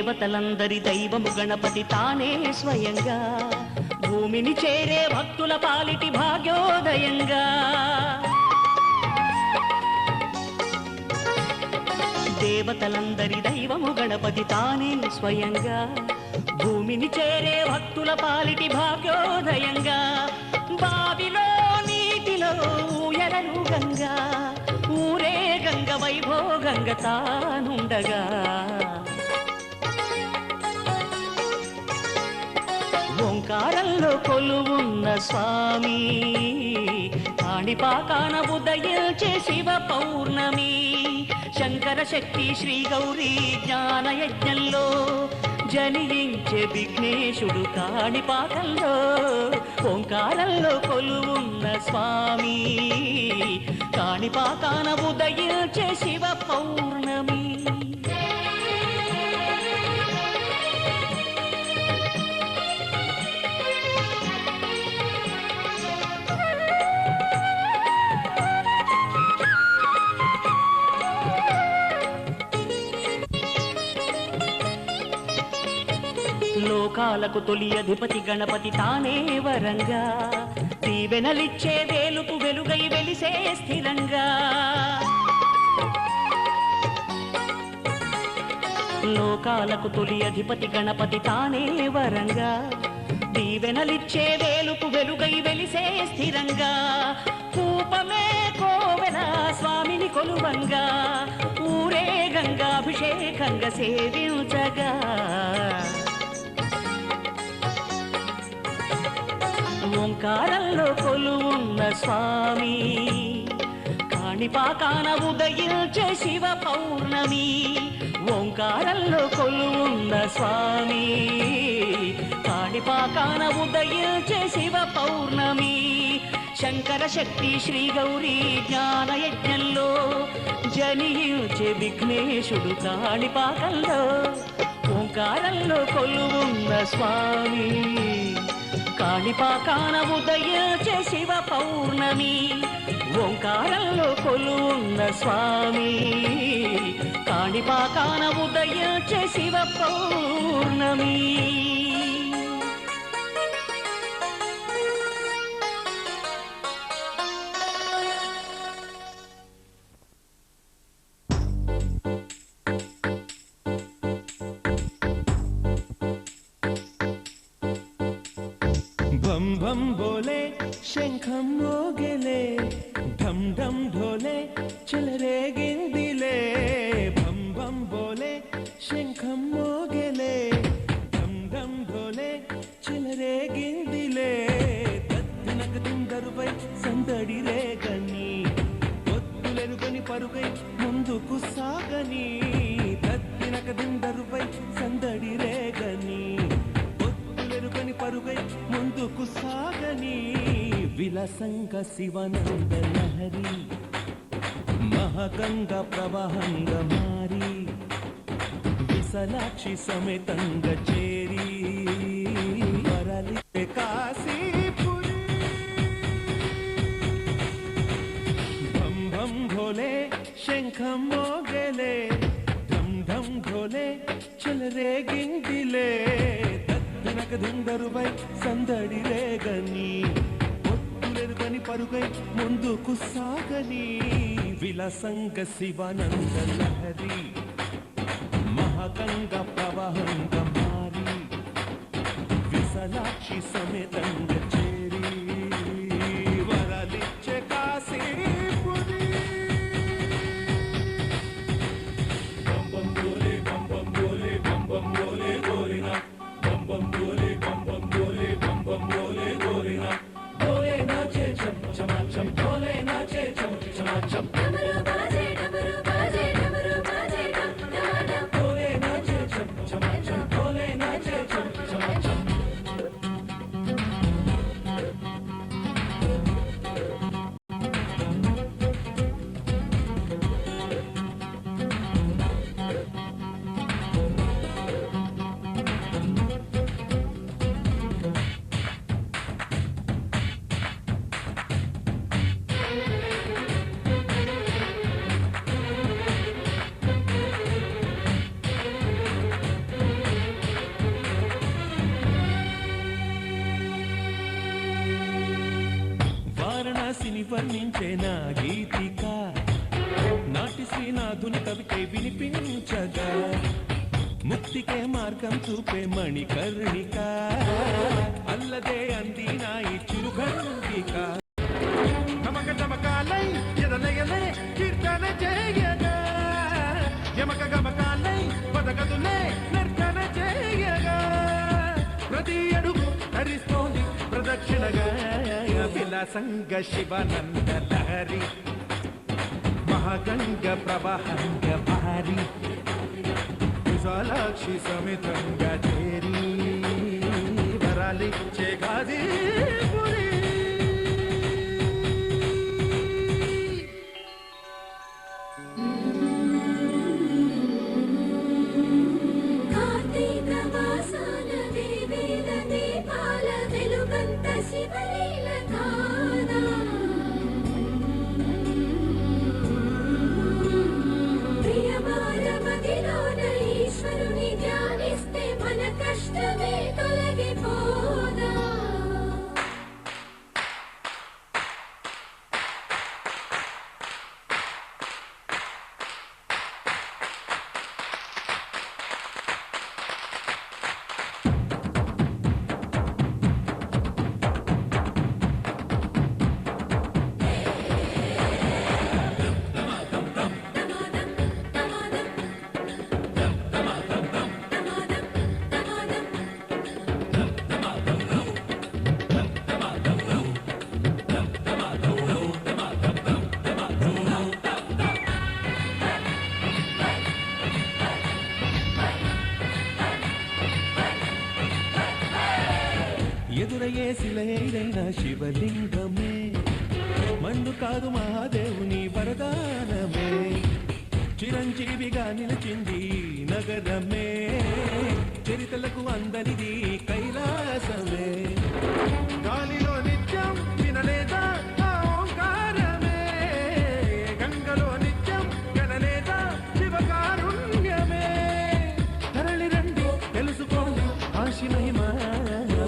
దేవతలందరి దైవము గణపతి తానే స్వయంగా భూమిని చేరే భక్తుల పాలిటి భాగ్యోదయంగా దేవతలందరి దైవము గణపతి తానే స్వయంగా భూమిని చేరే భక్తుల పాలిటి భాగ్యోదయంగా బావిలో నీటిలో ఊయలను గంగా ఊరే గంగ వైభోగంగా తానుండగా ఓంకారంలో కొలువున్న స్వామి కాణిపాకాన ఉదయించే శివ పౌర్ణమి శంకర శక్తి శ్రీ గౌరీ జ్ఞాన యజ్ఞంలో జనించే విఘ్నేశుడు కాణిపాకంలో ఓంకారంలో కొలువున్న స్వామి కాణిపాకాన ఉదయించే శివ పౌర్ణమి లోకాలకు తొలి అధిపతి గణపతి తానే వరంగా దీవెనలిచ్చే వేలుపు వెలుగై వెలిసే స్థిరంగా లోకాలకు తొలి అధిపతి గణపతి తానే వరంగా దీవెనలిచ్చే వేలుపు వెలుగై వెలిసే స్థిరంగా కూపమే కోవెల స్వామిని కొలువంగా ఊరే గంగాభిషేకంగా సేవించగా ఓంకారంలో కొలువున్న స్వామి కాణిపాకాన ఉదయించే శివ పౌర్ణమి ఓంకారంలో కొలువున్న స్వామి కాణిపాకాన ఉదయించే శివ పౌర్ణమి శంకర శక్తి శ్రీ గౌరీ జ్ఞాన యజ్ఞంలో జనించే విఘ్నేశుడు కాణిపాకంలో ఓంకారంలో కొలువున్న స్వామి కాణిపాకాన ఉదయించే శివ పౌర్ణమి ఓంకారంలో కొలువున్న స్వామి కాణిపాకాన ఉదయించే శివ పౌర్ణమి बम बम बोले शंखम मोगले ढम ढम ढोले चल रे गिंदिले बम बम बोले शंखम मोगले ढम ढम ढोले चल रे गिंदिले दत्तनक దిందరుపై సందడి రేగని పొత్తులెరుగని పరుగై ముందుకు సాగని దత్తినక దిందరుపై సందడి రేగని పొత్తులెరుగని పరుగై ముందుకు సాగని విలసంగ శివనంద లహరి మహగంగ ప్రవాహంగ మారి విశాలాక్షి సమేతంగ చేరి వరలి కాశీపురి భం భం భోలే శంఖం మోగలే ఢం ఢం ఢోలే చల్ రే గిందిలే దత్తనక దిందరుపై సందడి రేగని పొత్తులెరుగని పరుగై ముందుకు సాగని విలసంగ శివానంద లహరి మహగంగ ప్రవాహంగ మారి విశాలాక్షి సమేతంగ చేరి వరలిచ్చే కాశీపురి బం బం బోలే బం బం బోలే బం బం బోలే గోరినా బం బం బోలే బం బం బోలే బం బం బోలే గోరినా బోలే నాచే చం చమా చం బోలే నాచే చం చమా చం డమరు బాజే డమరు బాజే డమరు బాజే డమ్ డమ్ డమ్ బోలే నాచే చం చమా చం బోలే నాచే చం చమా చం వర్ణించే నా గీతిక నాటి శ్రీనాథుని కవికై వినిపించగా ముక్తికే మార్గం చూపే మణికర్ణిక అల్లదే అంది నా ఈ చిరుగంటిక గమక గమకాలై ఎదలయలే కీర్తన చేయగా యమక గమకాలై పదగదులే నర్తన చేయగా ప్రతి అడుగు హరిస్తోంది ప్రదక్షిణగా విలాసంగ శివనంద లహరి మహాగంగ ప్రవాహంగ భారీ విశాలాక్షి సమితంగా చేరి వరాలిచ్చే గాజీపురి కార్తీక మాసాన దేవేల దీపాల వెలుగంత శివలీల కాదా ప్రియమార మదిలోన ఈశ్వరుని ధ్యానిస్తే మన కష్టమే తొలగిపోదా ఎదురయ్యే శిలైన శివలింగమే మండు కాదు మహాదేవుని వరదానమే చిరంజీవిగా నిలిచింది నగరమే చరితలకు అందరిది కైలాసమే గాలిలో నిత్యం వినలేదా ఆ ఓంకారమే గంగలో నిత్యం గనలేదా శివకారుణ్యమే తరలి రండి తెలుసుకోండి ఆశి మహిమ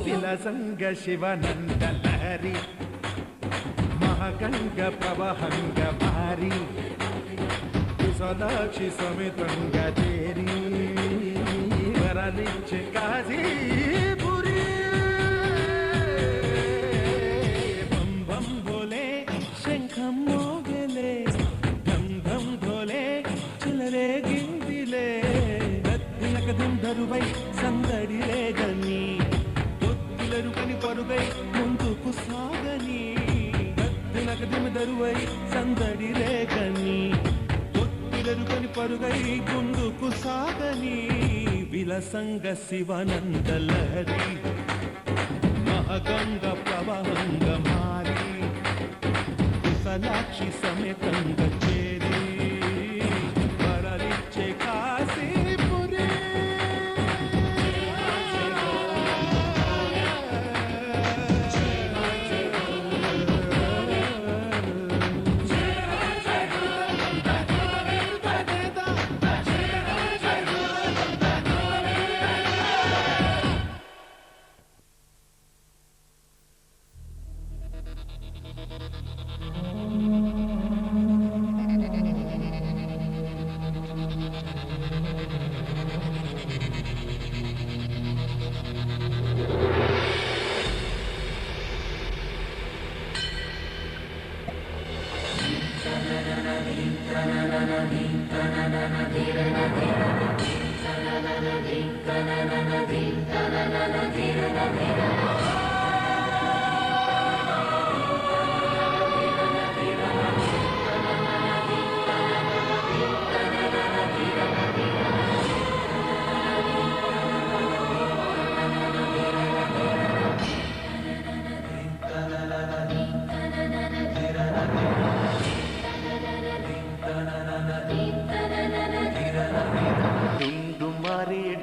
విలాసంగ శివనంద లహరి మహాగంగ ప్రవహంగ భారీ విశాలాక్షి సమితంగా చేరి వరాలిచ్చే కాజీపురి బం బం భోలే శంఖం మోగలే ధం ధం ధోలే చిలరే గిందిలే దత్తినక దిందరువై సందడిలే గని ఒత్తిలరుకని పరుగై ముందుకు సాగని దత్తినక దిందరువై సందడిలే గని ఒత్తిలరుకని పరుగై ముందుకు సాగని విలసంగ శివనంద లహరి మహగంగ ప్రవాహంగ మారి విశాలాక్షి సమేతంగ చేరి వరలిచ్చే కాశీపురి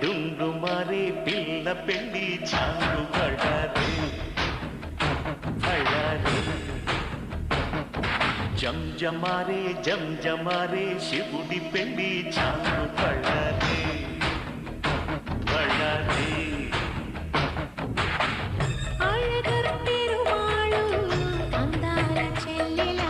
డుండు మారే పిల్ల పెళ్లి చాలు పడారే పడారే జంజమారే శివుడి పెళ్లి చాలు పడారే పడారే అழగర్ పెరుమాళు అందాల చెల్లెల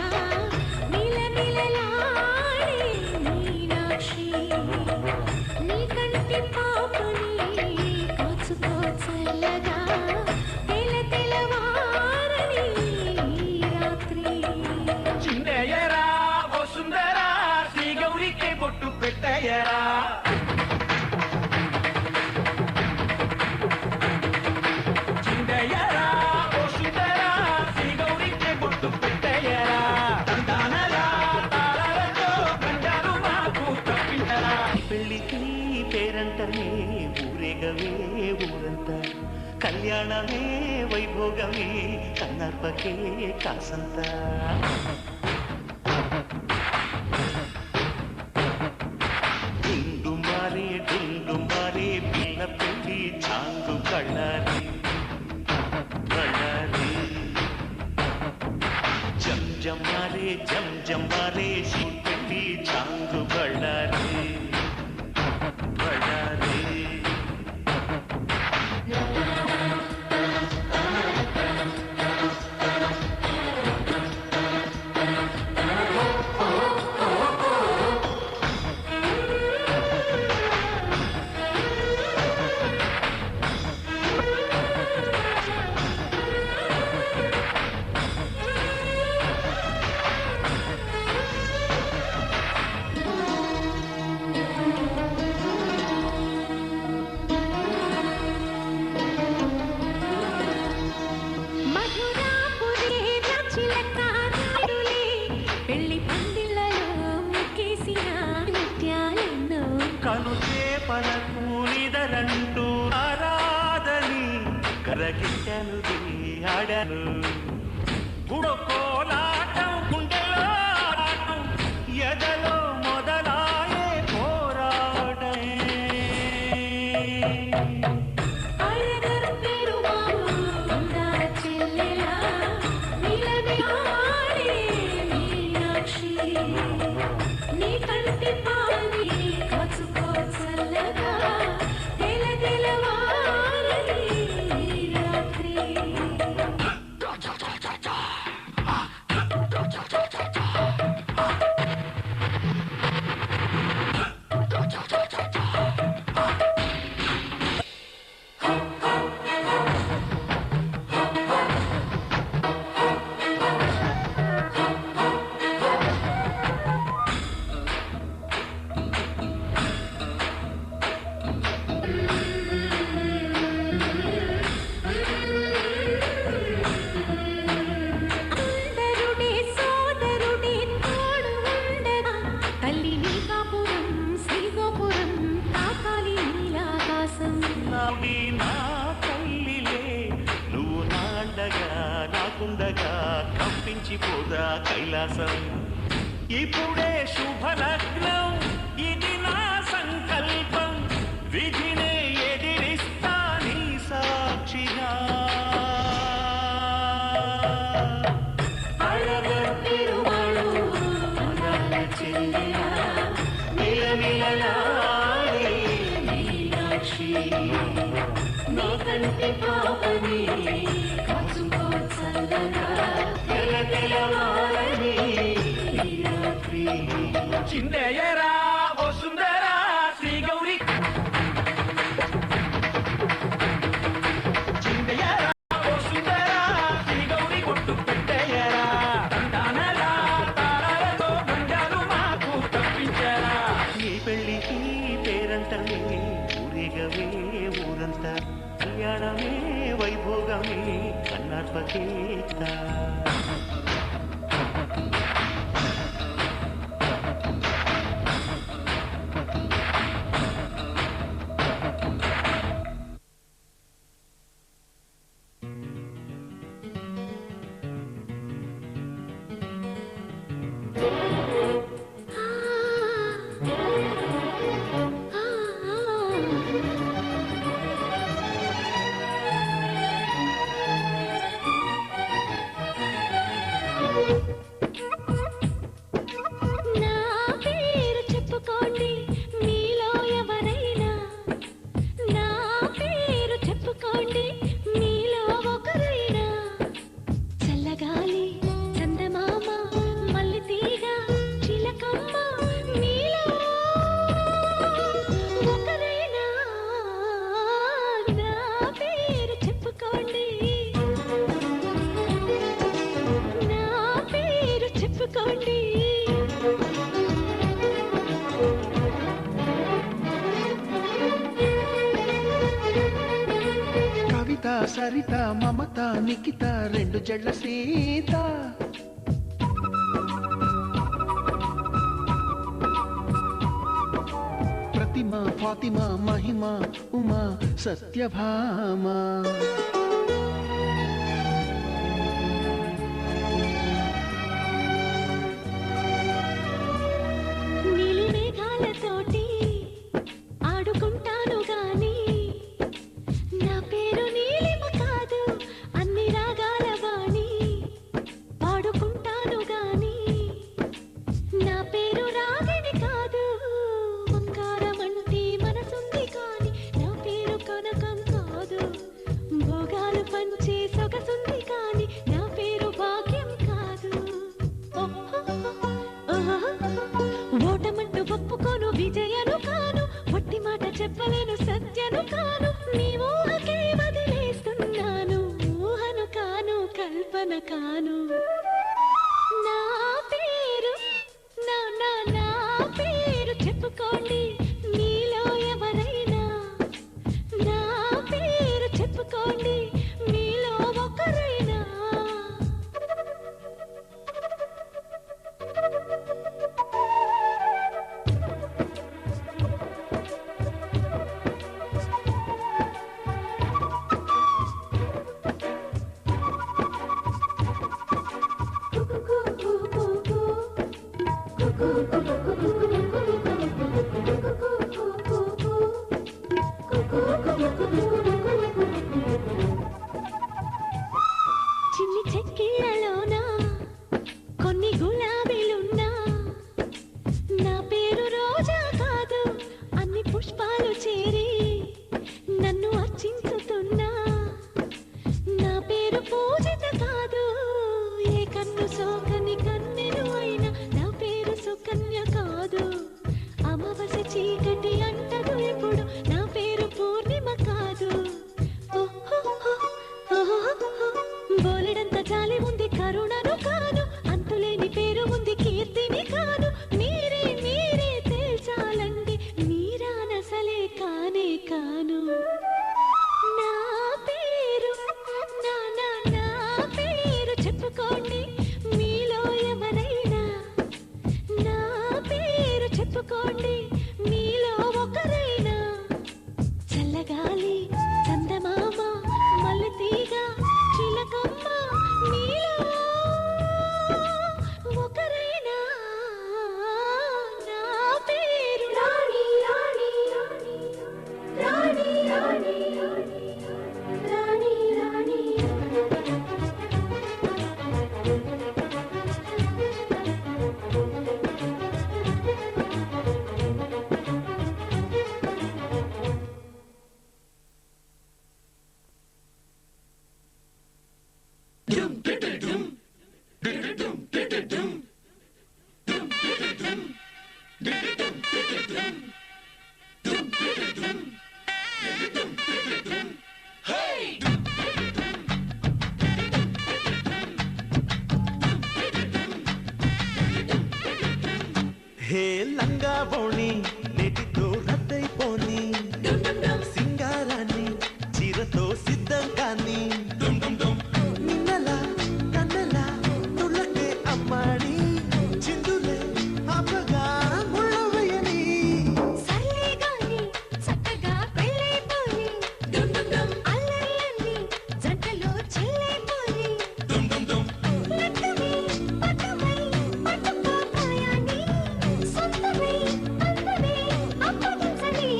ఊరేగవే ఊరంతా కళ్యాణమే వైభోగమే కన్నర్పకే కాసంత డుండు మారే పిల్ల పెళ్లి చాంగు కళ్ళారి జం మారే శిల్పెట్టి చాంగు బళ్ళారి కనుచేపలకు నిదరంటూ ఆరాధని కరగిట్టను ఆడను గుడకోలాటం గుండెలో ఎదలో మొదలాయే పోరాడే నీ కంటి పాని కాచుకో చల్లగా తెల తెలవారని రాత్రి కంపించిపోదా కైలాసం ఇప్పుడే శుభలగ్నం ఇది నా సంకల్పం విధినే ఎదిరిస్తా నీ సాక్షిగా నీ కంటి పాపని కాచుకో చల్లగా తెల తెలవారని రాత్రి చిందేయరా ఓ సుందరా శ్రీ గౌరీ చిందేయరా ఓ సుందరా శ్రీ గౌరీ కొట్టు పెట్టేయరా తందానలా తారాలతో గంగాలు మాకు తప్పించారా నీ పెళ్ళికి పేరంటమే ఊరేగవే ఊరంతా కళ్యాణమే వైభోగమే కన్నార్పకేత నా పేరు చెప్పుకోండి మీలో ఎవరైనా నా పేరు చెప్పుకోండి మీలో ఒకరైనా చల్లగాలి చందమామ మల్లెతీగ చిలకమ్మ మీలో ఒకరైనా నా పేరు చెప్పుకోండి నా పేరు చెప్పుకోండి కవిత సరిత మమత నిఖిత రెండు జడ్ల సీత ప్రతి ఫాతిమా మహిమ ఉమా సత్యభామ నీలి మేఘాలతోటి ఆడుకుంటాను గాని నా పేరు నీలిమ కాదు అన్ని రాగాల వాణి పాడుకుంటాను గాని నా పేరు రాగిణి కాదు బంగారమంటి మనసుంది కాని నా పేరు కనకం కాదు భోగాలు పంచే సొగసుంది కాని నా పేరు భాగ్యం కాదు ఓటమంటూ ఒప్పుకోను విజయను కాను వట్టి మాట చెప్పలేను సత్యను కాను నీ ఊహకే వదిలేస్తున్నాను ఊహను కాను కల్పన కాను నా పేరు నా నా నా పేరు చెప్పుకోండి మీలో ఎవరైనా నా పేరు చెప్పుకోండి మీలో ఒకరైనా చిన్ని చెక్కిళ్ళలోన కొన్ని గులాబీలున్నా నా పేరు రోజా కాదు అన్ని పుష్పాలు చేరి నన్ను అర్చించుతున్నా నా పేరు పూజిత కాదు ఏ కన్ను సోకని కన్నెను అయినా నా పేరు సుకన్య కాదు అమావాస్య చీకటి అంటదు ఎప్పుడు నా పేరు పూర్ణిమ కాదు బోలెడంత జాలి ఉంది కరుణను కాను అంతులేని పేరు ఉంది కీర్తిని కాను మీరే మీరే తేల్చాలండి మీరానసలే కానే కాను నా పేరు నా నా నా పేరు చెప్పుకోండి మీలో ఎవరైనా నా పేరు చెప్పుకోండి మీలో ఒకరైనా చల్లగాలి చందమామ మల్లెతీగ చిలకమ్మ మీలో ఒకరైనా నా పేరు రాణి రాణి రాణి రాణి రాణి రాణి హే లంగా బోణి నెటితో రద్దయిపోని సింగారాన్ని చీరతో సిద్ధం కాని నిన్నలా నన్నలా తుళ్ళకే అమ్మాడి చిందులే అబ్బగా ముళ్ళవయని సర్లే గాని చక్కగా పెళ్ళైపోయి అల్లర్లన్నీ జంటలో చెల్లైపోయి నట్టమై పట్టమై పట్టుకోపోయాని సొంతమై అందమే అప్పగించని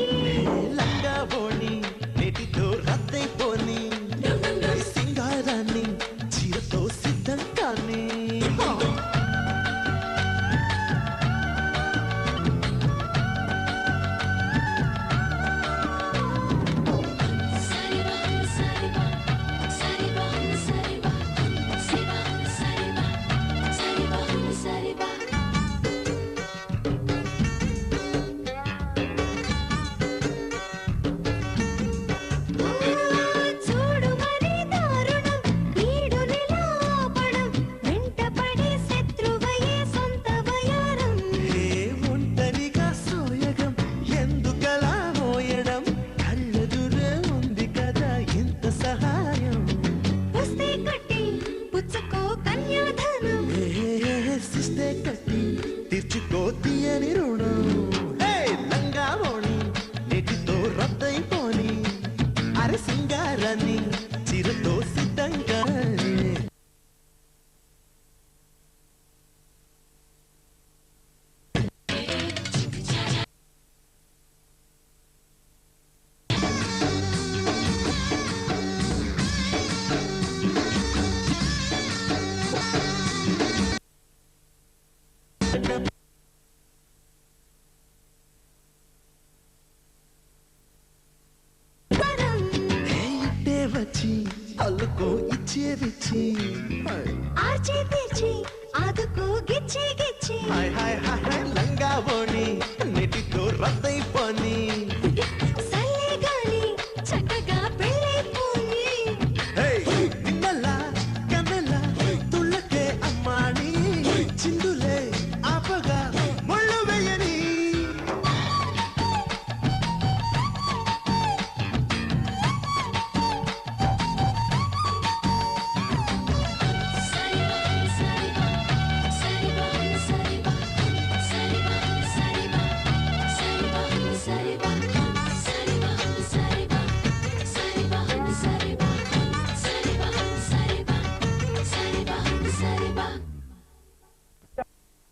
లంగా బోణి నెటితో రద్దయిపోని సింగారాన్ని చీరతో సిద్ధం కాని సరిబా సరిబా సరిబా సరిబా సరిబా సరిబా సరిబా సరిబా చూడు మరి దారుణం ఈడునిలా ఆపడం వెంటపడి శత్రువయే సొంత వయారం ఏ ఒంటరిగా సోయగం ఎందుకలా మోయడం కళ్ళెదురే ఉంది కదా ఇంత సహాయం పుస్తే కట్టి పుచ్చుకో కన్యాధనం సిస్తే కట్టి తీర్చుకో తీయని రుణం హే లంగా మోణి ఇట్టే వచ్చి అల్లుకో ఇచ్చే విచ్చి ఆర్చి తెచ్చి ఆదుకో గిచ్చి గిచ్చి హాయ్ హాయ్ హాయ్ హాయ్ లంగా ఓణి నెటితో రద్దయిపోని సల్లే గాలి చక్కగా పెళ్ళైపోయి నిన్నలా కన్నెలా తుళ్ళకే అమ్మాని చిందులే ఆపగా ముళ్ళు వేయని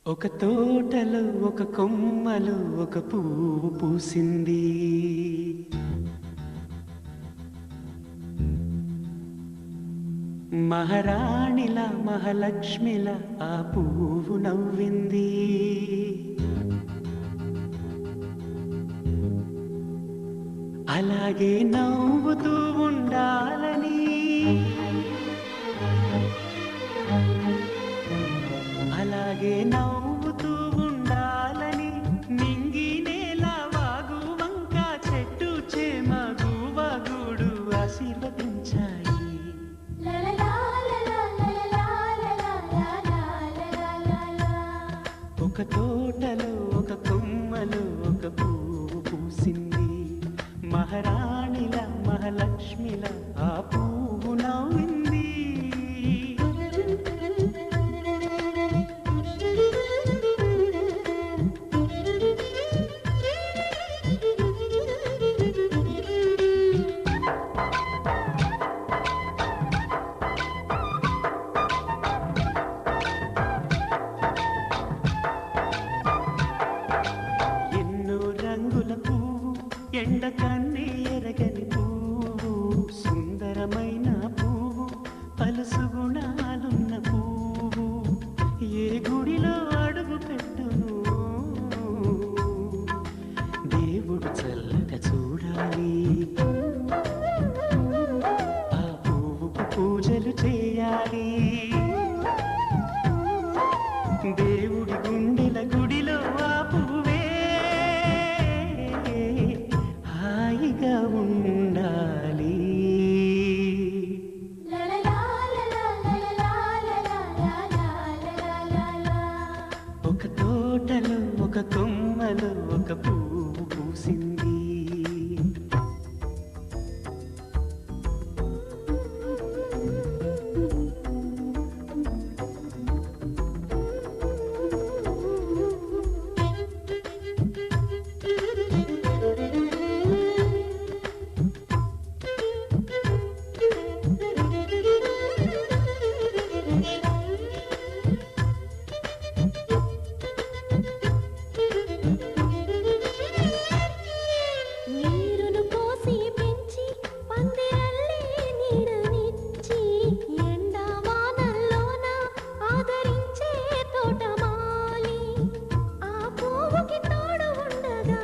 ఒక తోటలో ఒక కొమ్మలో ఒక పువ్వు పూసింది. మహారాణిలా మహాలక్ష్మిలా ఆ పువ్వు నవ్వింది. అలాగే నవ్వుతూ ఉండాలని అలాగే నవ్వుతూ ఉండాలని నింగి నేల వాగు వంక చెట్టు చేమ గువగుడు ఆశీర్వదించాయి. ఒక తోటలో ఒక కొమ్మలో ఒక పువ్వు పూసింది. మహారాణిల మహాలక్ష్మిల ఆ పువ్వు నవ్వింది. ఎండ కన్నే ఎరగని పువ్వు సుందరమైన పువ్వు పలుసు గుణాలున్న పువ్వు ఏ గుడిలో అడుగు పెట్టును దేవుడు చల్లగా చూడాలి. ఆ పువ్వుకు పూజలు చేయాలి. దేవుడి గుండెల గుడిలో ఆ పువ్వే హాయిగా ఉండాలి. ఒక తోటలో ఒక కొమ్మలో ఒక పువ్వు పూసింది. నీరును పోసి పెంచి పందిరల్లే నీడనిచ్చి ఎండా వానల్లోన ఆదరించే తోటమాలి ఆ పువ్వుకి తోడు ఉండగా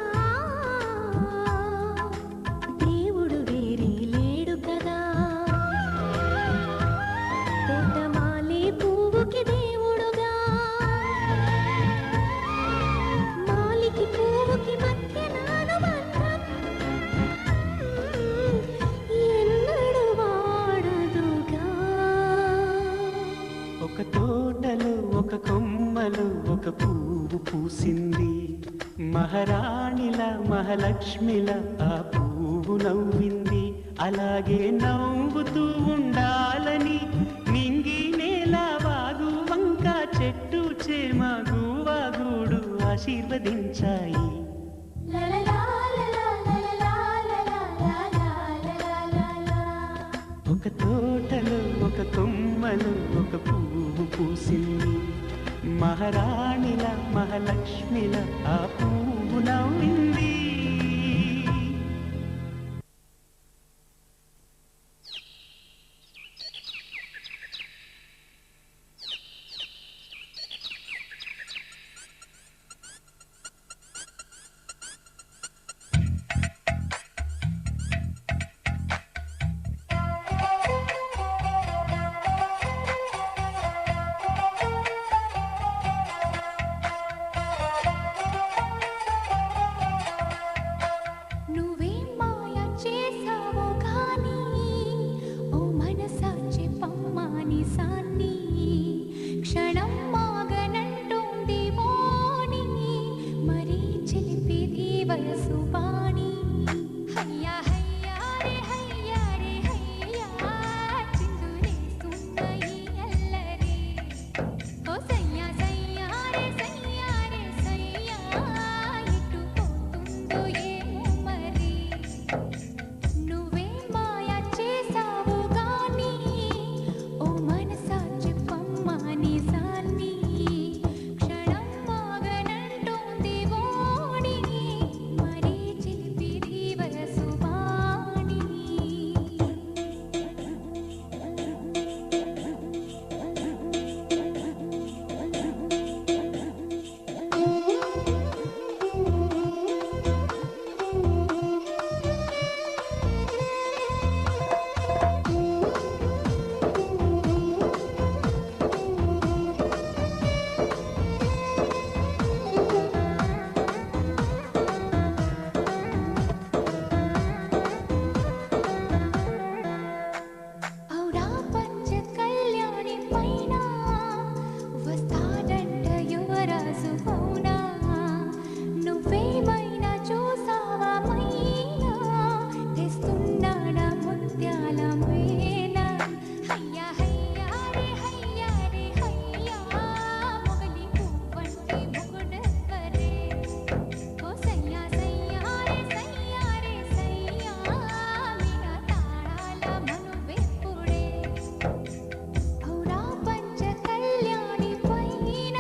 దేవుడు వేరే లేడు కదా. తోటమాలి పువ్వుకి దేవుడుగా మాలికి పువ్వుకి మధ్య నానుబంధం ఎన్నడు వాడదుగా. ఒక తోటలో ఒక కొమ్మలో ఒక పువ్వు పూసింది. మహారాణిల మహాలక్ష్మిల ఆ పువ్వు నవ్వింది. అలాగే నవ్వుతూ ఉండాలని నింగి నేల వాగు వంక చెట్టు చేమ గువగుడు ఆశీర్వదించాయి. ఒక తోటలో ఒక కొమ్మలో ఒక పువ్వు పూసింది. మహారాణిల మహాలక్ష్మిల ఆ పువ్వు నవ్వింది. వయసు పాణి హయ్యా హయ్యా రే హయ్యా రే హయ్యా చిందులేస్తున్న ఈ అల్లరి ఓ సయ్యా సయ్యా రే సయ్యా రే సయ్యా ఇటు పోతుందో ఏమో మరి నువ్వే మాయ చేసావు గాని ఓ మనసా చెప్పమ్మా నిజాన్ని క్షణం మాగనంటోంది ఓణి మరీ చిలిపిది వయసు వాణి ఔరా పంచ కళ్యాణి పైన వస్తాడంట యువరాజు అవునా నువ్వేమైనా చూసావా మైనా తెస్తున్నాడా ముత్యాల మేన హయ్యా హయ్యా రే హయ్యా రే హయ్యా మొగలి పువ్వంటి మొగుడెవ్వరే ఓ సయ్యా సయ్యా రే సయ్యా రే సయ్యా మీనా తాళాల మనువెప్పుడే ఔరా పంచ కళ్యాణి పైన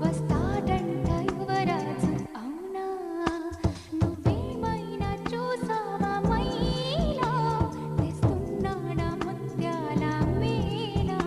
వస్తాడంట యువరాజు అవునా నువ్వేమైనా చూసావా మైనా తెస్తున్నాడా ముత్యాల మేనా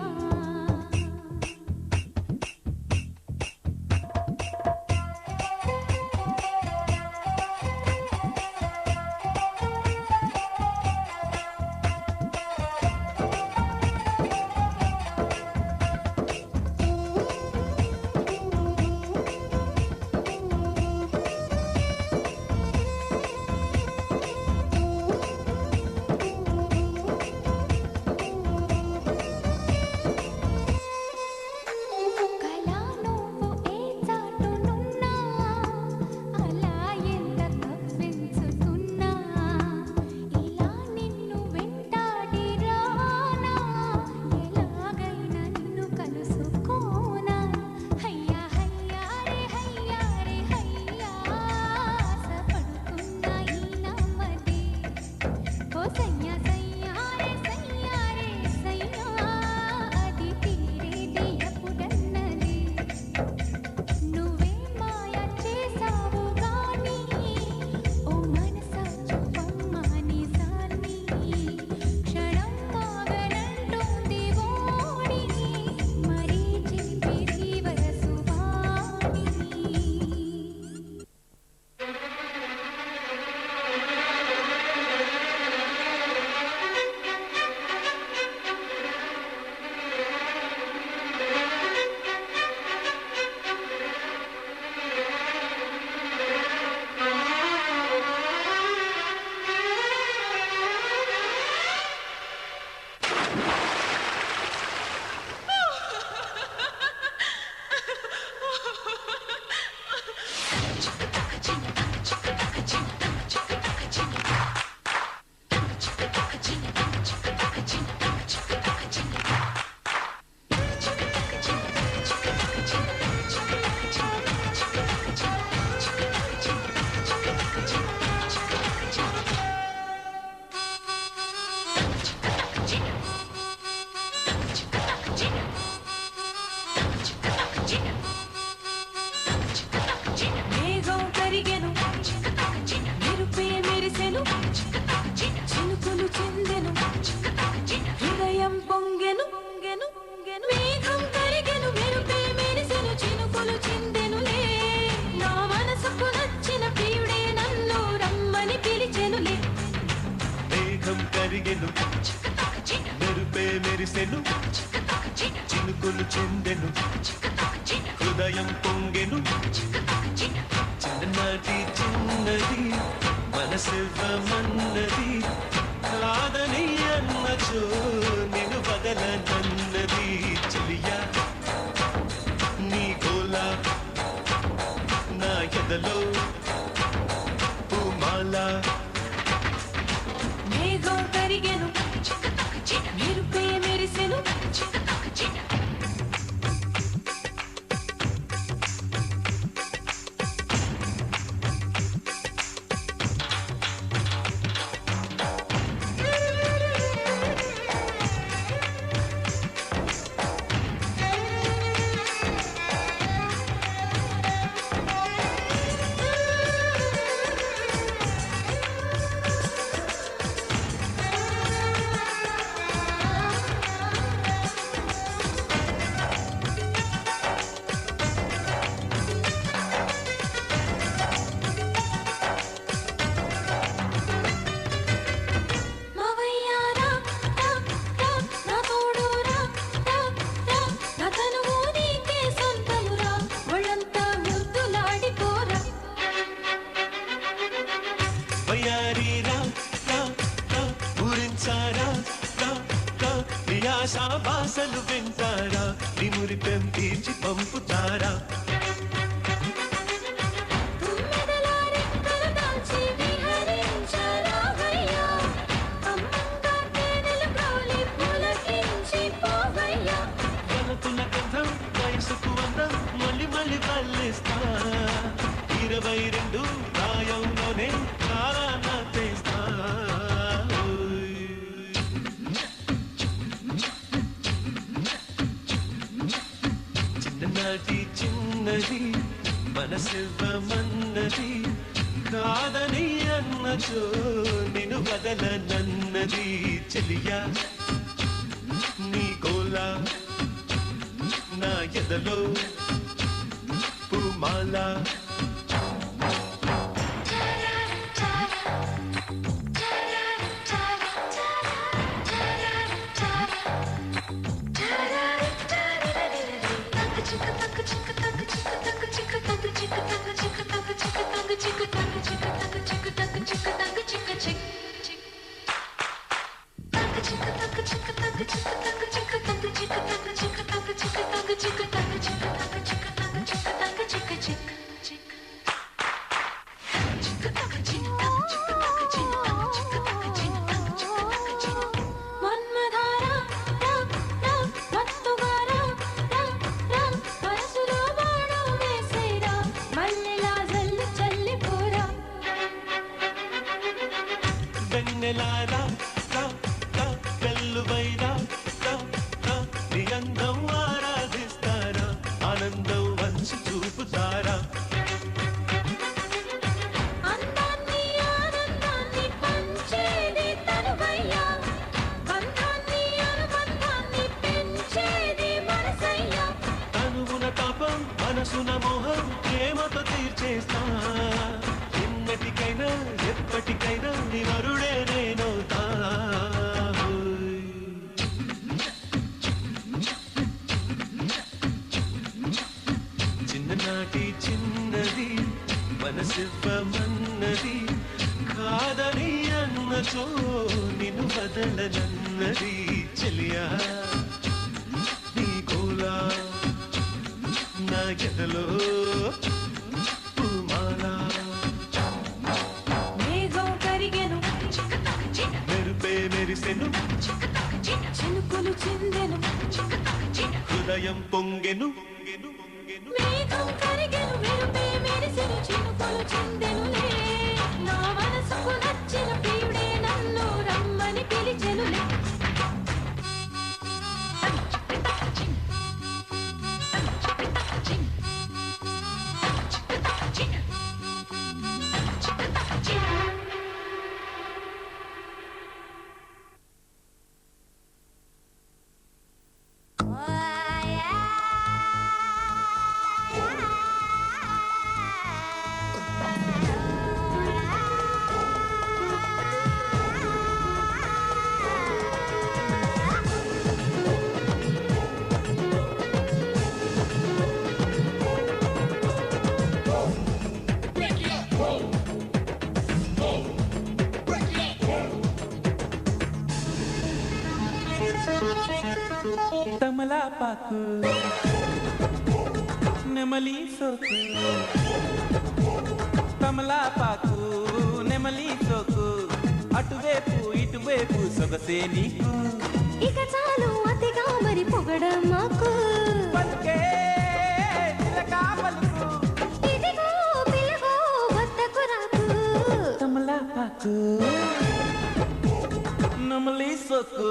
కలా నువ్వు ఏ చాటునున్నా అలా ఎంత కవ్వించుతున్నా ఇలా నిన్ను వెంటాడి రానా ఎలాగైనా నిన్ను కలుసుకోనా హయ్యా హయ్యా రే హయ్యా రే హయ్యా ఆశపడుతున్నా ఈ నమ్మది ఓ సయ్యా సయ్యా రే సయ్యా రే సయ్యా అది తీరేది ఎప్పుడన్నది నువ్వే మాయ చేసావు గాని ఓ మనసా చెప్పమ్మా నిజాన్ని క్షణం మాగనంటోంది ఓణి మరీ చిలిపిది వయసు వాణి మేఘం కరిగెను మెరుపే మెరిసెను చినుకులు చెందెను హృదయం పొంగెను మేఘం కరిగెను మెరుపే మెరిసెను చినుకులు చెందెనులే నా మనసుకు నచ్చిన ప్రియుడే నన్ను రమ్మని పిలిచెనులే మేఘం కరిగెను మెరుపే మెరిసెను చినుకులు చెందెను హృదయం పొంగెను చిన్ననాటి చిన్నది మనసివ్వమన్నది కాదని అన్నచో నిన్ను వదలనన్నది చెలియా నీ గోల నా ఎదలో ఆశలు వింటారా నిమురిపెం తీర్చి పంపుతారా తుమ్మెదల రెక్కలు దాల్చి విహరించరావయ్యా అమ్మంగా తేనెలు గ్రోలి పులకించి పోవయ్యా వలపుల గంధం వయసుకు అందం మళ్ళీ మళ్ళీ వల్లిస్తా 22 ప్రాయంలోనే కాలాన తెస్తా చిన్ననాటి చిన్నది మనసివ్వమన్నది కాదని అన్నచో నిన్ను వదలనన్నది చెలియా నీ గోలా నా ఎదలో పూమాల వెన్నెలారా వెల్లువైరా నీ అందం ఆరాధిస్తారా ఆనందం వంచి చూపుతారా అందాన్ని ఆనందాన్ని పంచేది తనువయ్యా బంధాన్ని అనుబంధాన్ని పెంచేది మనసయ్యా తనువున తాపం మనసున మోహం ప్రేమతో తీర్చేస్తా ఎన్నటికైనా ఎప్పటికైనా నీ వరుడే నేనవుతా చిన్ననాటి చిన్నది మనసివ్వమన్నది కాదని అన్నచో నిన్ను వదలనన్నది చెలియా నీ గోలా నా ఎదలో పూమాలా మేఘం కరిగెను మెరుపే మెరిసెను చినుకులు చిందెను హృదయం పొంగెను మేఘం కరిగెను మెరుపే మెరిసెను చినుకులు చిందెనులే నా మనసుకు నచ్చిన ప్రియుడే నన్ను రమ్మని పిలిచెనులే తమలాపాకు నెమలి సోకు తమలాపాకు నెమలి సోకు అటువైపు ఇటువైపు సొగసే నీకు ఇక చాలు అతిగా మరి పొగడం మాకు పలుకే చిలకా పలుకు ఇదిగో పిలుగో వద్దకు రాకు తమలాపాకు నెమలి సోకు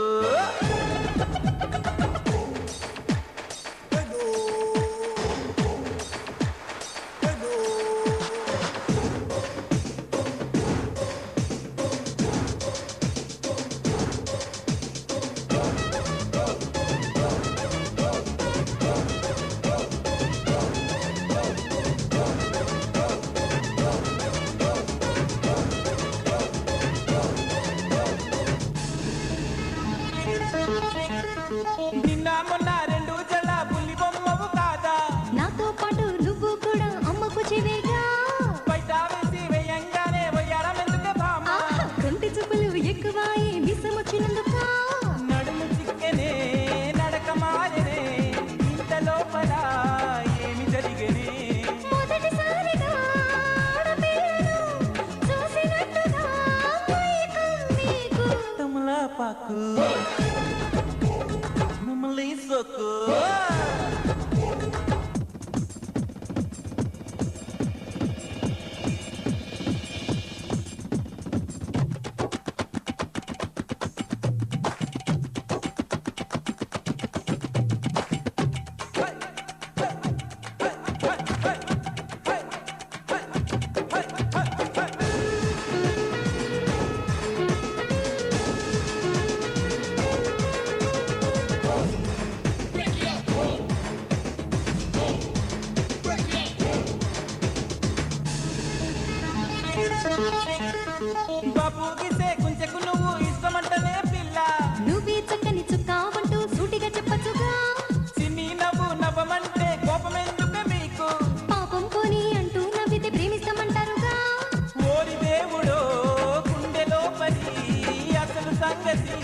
తమలపాకు నెమలి సొక్కు బాబు గిసే కుంచెకు నువ్వు ఇష్టమంటనే పిల్ల నువ్వే చక్కని చుక్కావంటూ సూటిగా చెప్పచ్చుగా సిన్ని నవ్వు నవ్వమంటే కోపమెందుకు మీకు పాపం కొని అంటూ నవ్వితే ప్రేమిస్తామంటారుగా ఓరి దేవుడో గుండెలో పడి అసలు సంగతి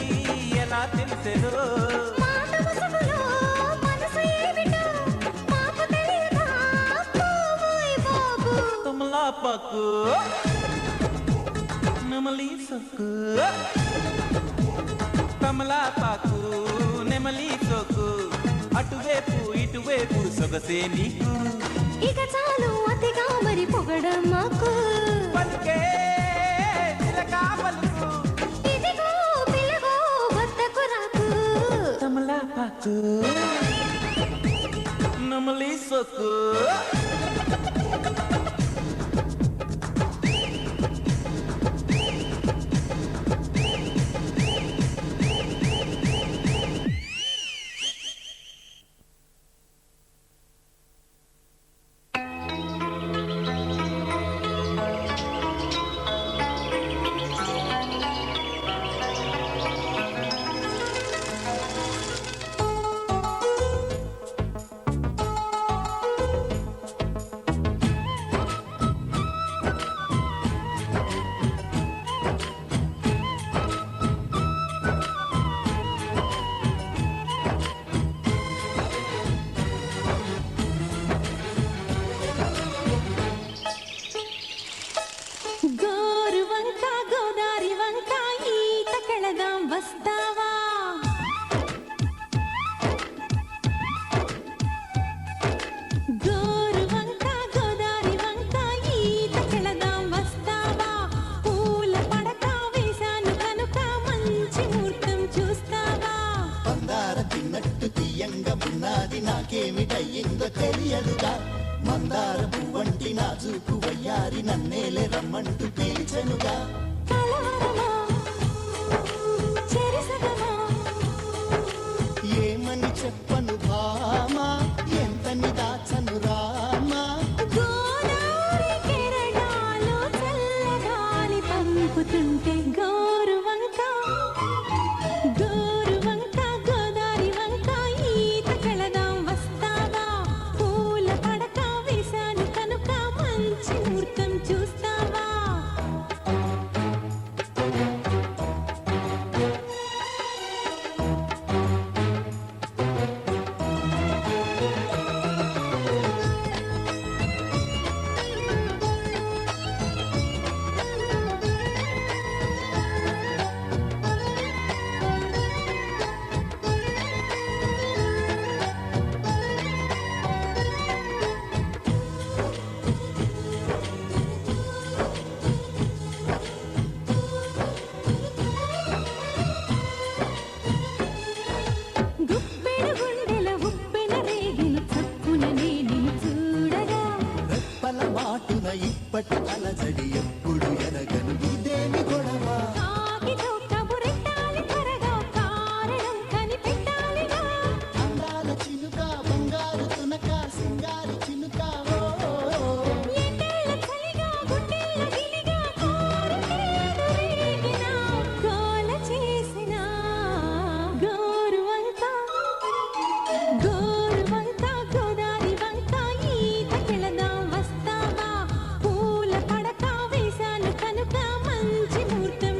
ఎలా తెలిసెదో మాట ముసుగులో మనసు ఏమిటో మాకు తెలియదా పోవోయ్ బాబు తమలపాకు నెమలి సొక్కు తమలపాకు నెమలి సొక్కు అటువైపు ఇటువైపు సొగసే నీకు ఇక చాలు అతిగా మరి పొగడం మాకు పలుకే చిలక పలుకు ఇదిగో పిల్లగో వద్దకు రాకు తమలపాకు నెమలి సొక్కు గోరు వంక గోదారి వంక ఈత కెళదాం వస్తావా గోరు వంక గోదారి వంక ఈత కెళదాం వస్తావా పూల పడక వేశాను కనుక మంచి ముహూర్తం చూస్తావా మందార తిన్నట్టు తీయంగా ఉన్నది నాకేమిటయ్యిందో తెలియదుగా మందార పువ్వంటి నా చూపు వయ్యారి నన్నేలే రమ్మంటూ పిలిచెనుగా కలవరమా చెరిసగమా ఏమని చెప్పను భామా ఎంతని దాచను రామా గోదావరి కెరటాలు చల్లగాలి పంపుతుంటే గోరు వంక గోదారి వంక ఈత కెళదాం వస్తావా పూల పడక వేశాను కనుక మంచి ముహూర్తం చూస్తావా గుప్పెడు గుండెల ఉప్పెన రేగిన చప్పున నేను చూడగా రెప్పల మాటున ఇప్పటి అలజడి ఎప్పుడు ఎరగను ఇదేమి గొడవ కాకితో కబురెట్టాలి త్వరగా కారణం కనిపెట్టాలిగా అందాల చినుక బంగారు తునక సింగారి చినుక ఎన్నేళ్ళ చలిగా గుండెల్లో గిలిగా కోరికేదు రేగిన గోల చేసిన గోరు వంక గోదారి వంక ఈత కెళదాం వస్తావా పూల పడక వేశాను కనుక మంచి ముహూర్తం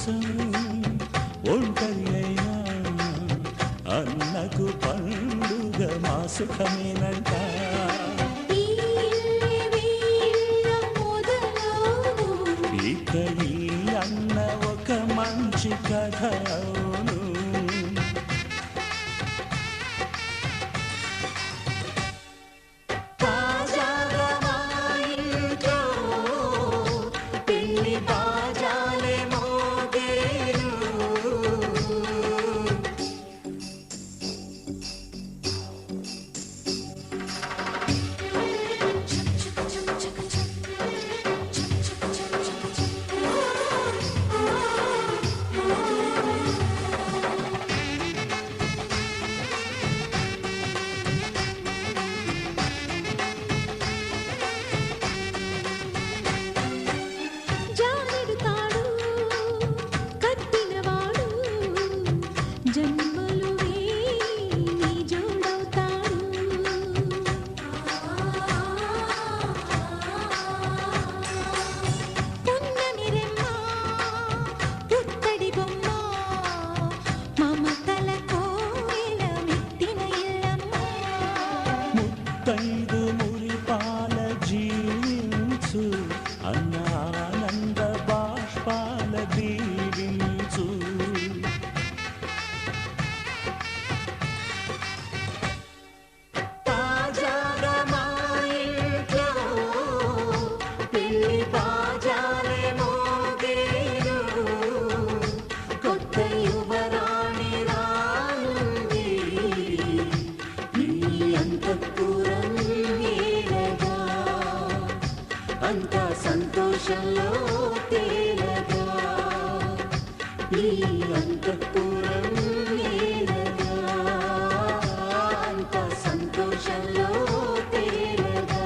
కోసం ఒంటరి అయినా అన్నకు పండుగ మా సుఖమేనంట. ఈ ఇల్లే వీళ్ళ మొదలవును. ఇక ఈ అన్న ఒక మంచి కథ అవును. తాజాగా మా ఇంట్లో పెళ్లి బాజాలే మోగేను. జానెడు తాడు కట్టినవాడు జన్మలు వేయి జోడవుతాడు. పున్నమి రెమ్మ పుత్తడి బొమ్మ మమతల కోవెల మెట్టిన ఇల్లమ్మ. ముత్తైదు మురిపాల జీవించు అన్న ఆనంద బాష్పాల దీవించు. తాజాగా మా ఇంట్లో పెళ్లి బాజాలే మోగేను. కొత్త యువరాణి రానుంది ఈ అంతఃపురం ఏలగా. అంతా సంతోషంలో తేలగా ఈ అంతఃపురం ఏలగా. అంతా సంతోషంలో తేలగా.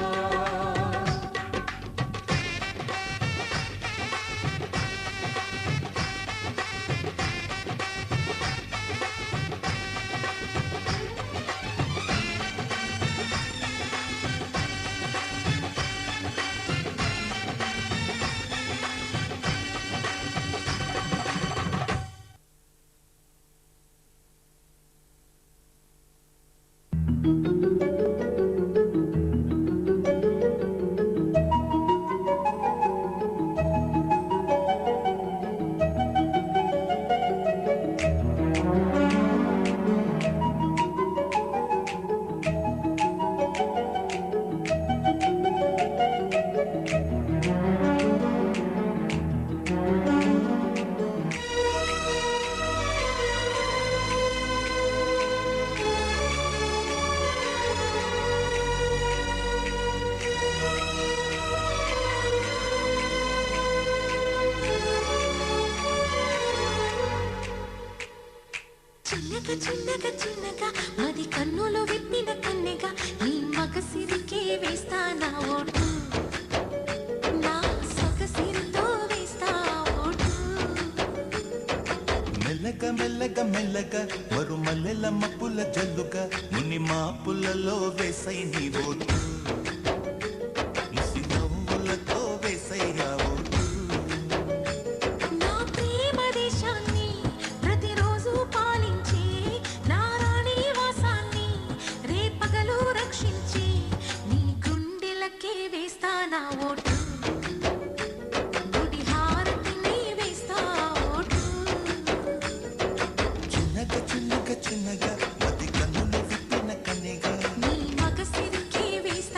చిన్నగా చిన్నగా చిన్నగా అది కన్నులో విప్పిన కన్నెగా ఈ మగసిరికే వేస్తానా ఓటు. నా సొగసిరితో వేస్తా ఓటు. మెల్లగా మెల్లగా మెల్లగా మరు మల్లెల మప్పుల జల్లుగా ముని మాపులలో వేసై నీ ఓటు. ముసి నవ్వులతో వేసై ఆ ఓటు. నా ప్రేమ దేశాన్ని ప్రతిరోజు పాలించే నా రాణి వాసాన్ని రేపగలు రక్షించి నీ గుండెలకే వేస్తానా ఓటు. గుడి హారతిని వేస్తా ఓటు. చిన్నగా చిన్నగా చిన్నగా మది కన్నులు విప్పిన కన్నెగా నీ మగసిరికే వేస్తా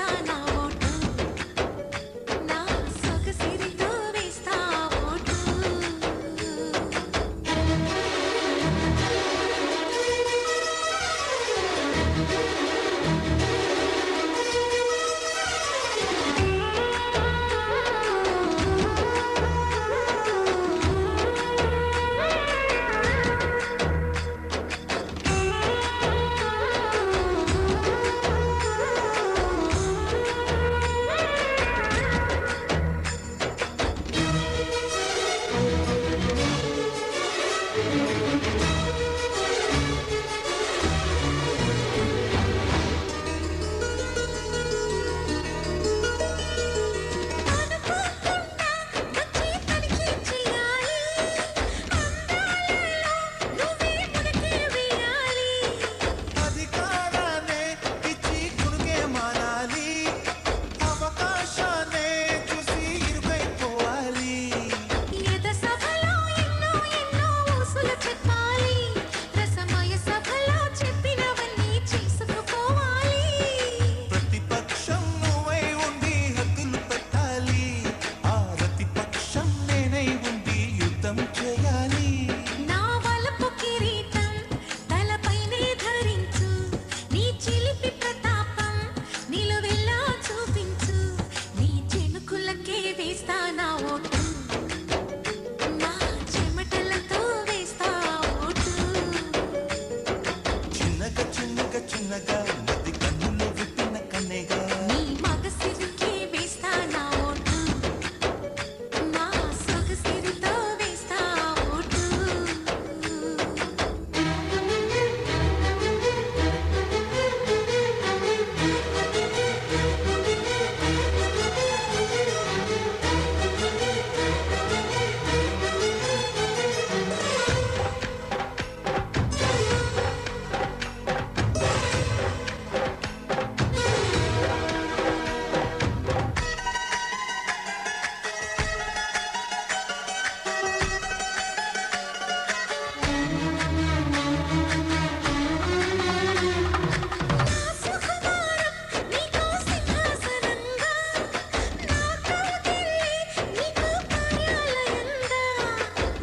చిన్నగా మది కన్నులు విప్పిన కన్నెగా నీ మగసిరికి వేస్తా నా ఓటు నా సొగసిరితో వేస్తా ఓటు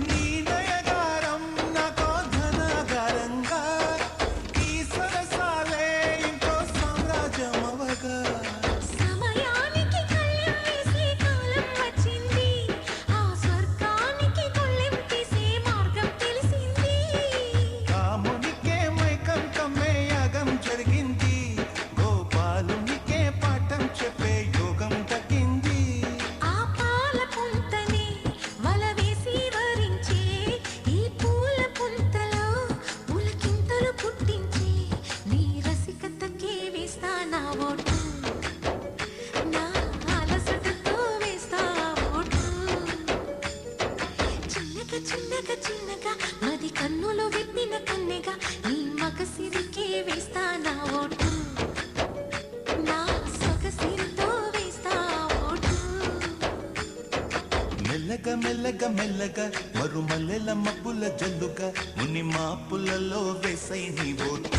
నీ నయగారం నాకో ధనాగారంగా ఈ సరసాలే ఇంకో సామ్రాజ్యమవగా సమయానికి కళ్ళెం వేసే కాలం వచ్చింది ఆ స్వర్గానికి కొల్లెం తీసే మార్గం తెలిసింది కామునికే మైకం కమ్మే యాగం జరిగింది గోపాలునికే పాఠం చెప్పే యోగం తగ్గింది ఆ పాల పుంతని వల వేసి వరించే ఈ పూల పుంతలో పులకింతలు పుట్టించే నీ రసికతకే వేస్తా నా ఓటు నా అలసటతో వేస్తా ఓటు చిన్నగా చిన్నగా చిన్నగా మది కన్నులు విప్పిన కన్నెగా నీ మగసిరికే వేస్తా నా ఓటు నా సొగసిరితో వేస్తా ఓటు మెల్లగా మెల్లగా మెల్లగా మరుమల్లెల మబ్బుల జల్లుగా ముని మాపులలో వేసై నీ ఓటు